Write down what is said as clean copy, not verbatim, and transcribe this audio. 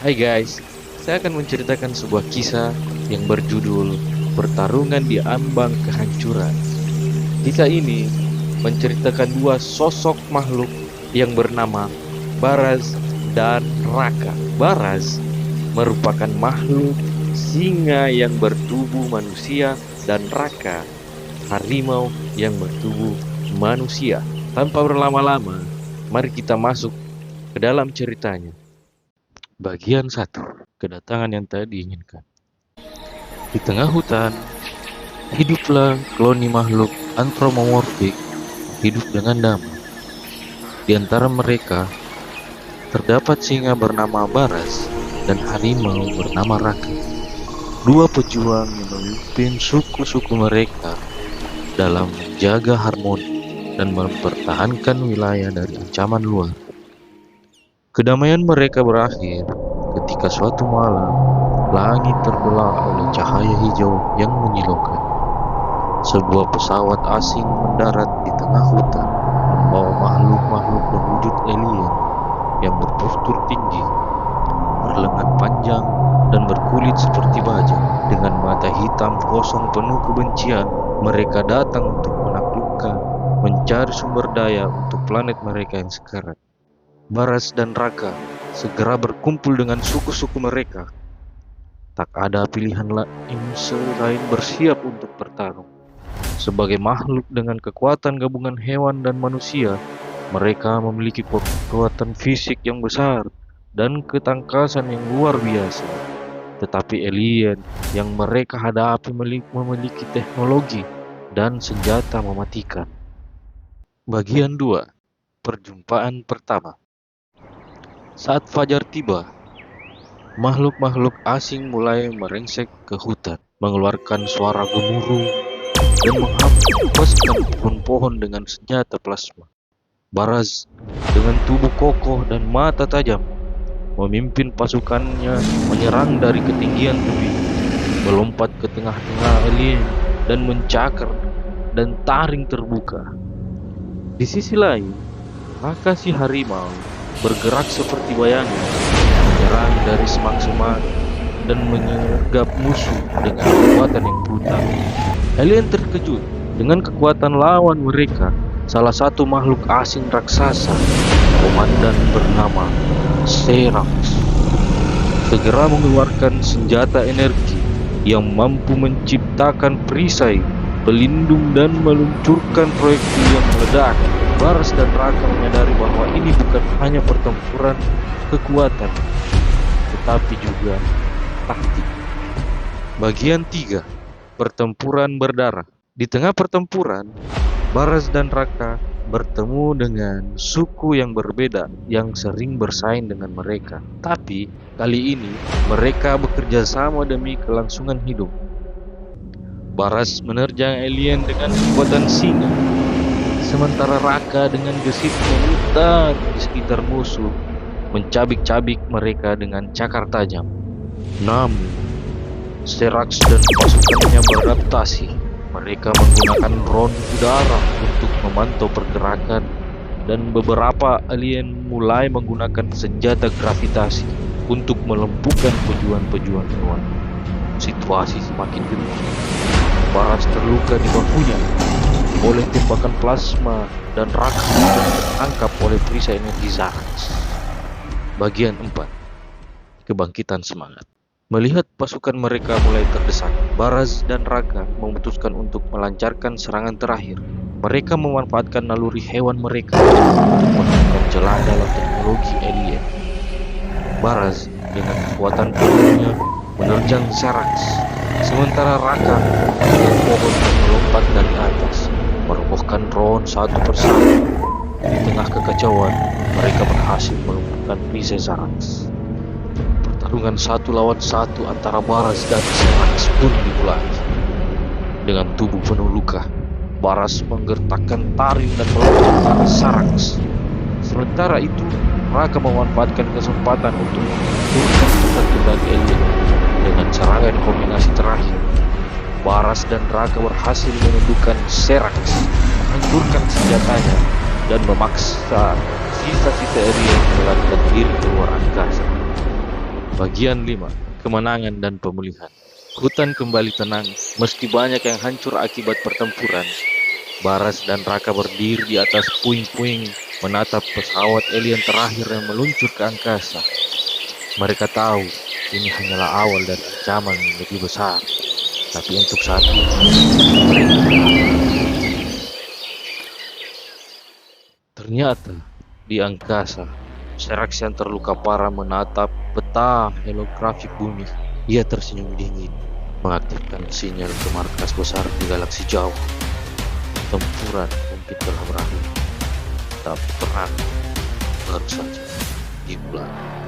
Hai guys, saya akan menceritakan sebuah kisah yang berjudul Pertarungan di Ambang Kehancuran. Kisah ini menceritakan dua sosok makhluk yang bernama Baraz dan Raka. Baraz merupakan makhluk singa yang bertubuh manusia dan Raka harimau yang bertubuh manusia. Tanpa berlama-lama, mari kita masuk ke dalam ceritanya. Bagian 1. Kedatangan yang tak diinginkan. Di tengah hutan, hiduplah koloni makhluk antropomorfik hidup dengan damai. Di antara mereka, terdapat singa bernama Baras dan harimau bernama Raka. Dua pejuang yang memimpin suku-suku mereka dalam menjaga harmoni dan mempertahankan wilayah dari ancaman luar. Kedamaian mereka berakhir ketika suatu malam langit terbelah oleh cahaya hijau yang menyilaukan. Sebuah pesawat asing mendarat di tengah hutan, membawa makhluk-makhluk berwujud alien yang berpostur tinggi, berlengan panjang, dan berkulit seperti baja. Dengan mata hitam kosong penuh kebencian, mereka datang untuk menaklukkan, mencari sumber daya untuk planet mereka yang sekarat. Baras dan Raka segera berkumpul dengan suku-suku mereka. Tak ada pilihan lain selain bersiap untuk bertarung. Sebagai makhluk dengan kekuatan gabungan hewan dan manusia, mereka memiliki kekuatan fisik yang besar dan ketangkasan yang luar biasa. Tetapi alien yang mereka hadapi memiliki teknologi dan senjata mematikan. Bagian 2. Perjumpaan pertama. Saat fajar tiba, makhluk-makhluk asing mulai merengsek ke hutan, mengeluarkan suara gemuruh dan menghempaskan pohon-pohon dengan senjata plasma. Baraz dengan tubuh kokoh dan mata tajam memimpin pasukannya menyerang dari ketinggian tebing, melompat ke tengah-tengah alien dan mencakar dan taring terbuka. Di sisi lain, Raka si harimau bergerak seperti bayangan, menyerang dari semak-semak dan menyergap musuh dengan kekuatan yang brutal. Alien terkejut dengan kekuatan lawan mereka. Salah satu makhluk asing raksasa, komandan bernama Serax, segera mengeluarkan senjata energi yang mampu menciptakan perisai, pelindung, dan meluncurkan proyektil yang meledak. Baras dan Raka menyadari bahwa ini bukan hanya pertempuran kekuatan, tetapi juga taktik. Bagian 3. Pertempuran berdarah. Di tengah pertempuran, Baras dan Raka bertemu dengan suku yang berbeda yang sering bersaing dengan mereka. Tapi kali ini mereka bekerja sama demi kelangsungan hidup. Baras menerjang alien dengan kekuatan singa, sementara Raka dengan gesit memutar di sekitar musuh, mencabik-cabik mereka dengan cakar tajam. Namun, Serax dan pasukannya beradaptasi. Mereka menggunakan drone udara untuk memantau pergerakan, dan beberapa alien mulai menggunakan senjata gravitasi untuk melumpuhkan pejuang-pejuang hewan. Situasi semakin genting. Baras terluka di bahunya oleh tembakan plasma dan Raka tertangkap oleh perisai energi Zarax. Bagian 4. Kebangkitan semangat. Melihat pasukan mereka mulai terdesak, Baraz dan Raka memutuskan untuk melancarkan serangan terakhir. Mereka memanfaatkan naluri hewan mereka untuk menemukan celah dalam teknologi alien. Baraz dengan kekuatan penuhnya menerjang Serax, sementara Raka dengan pohon melompat dari atas, merobohkan drone satu persatu. Di tengah kekacauan, mereka berhasil melumpuhkan perisai Serax. Pertarungan 1 lawan 1 antara Baras dan Serax pun dimulai. Dengan tubuh penuh luka, Baras menggertakkan taring dan melompat ke arah Serax. Sementara itu, Raka memanfaatkan kesempatan untuk menghancurkan satu dari alien dengan serangan kombinasi terakhir. Baras dan Raka berhasil menundukkan Serax, menghancurkan senjatanya, dan memaksa sisa-sisa alien melarikan diri keluar angkasa. Bagian 5. Kemenangan dan pemulihan. Hutan kembali tenang, meski banyak yang hancur akibat pertempuran. Baras dan Raka berdiri di atas puing-puing, menatap pesawat alien terakhir yang meluncur ke angkasa. Mereka tahu ini hanyalah awal dari ancaman yang lebih besar. Tapi untuk saat ini, ternyata di angkasa, Serax yang terluka parah menatap peta holografik bumi. Ia tersenyum dingin, mengaktifkan sinyal ke markas besar di galaksi jauh. Tempuran mungkin telah berakhir, tapi perang baru saja dimulai.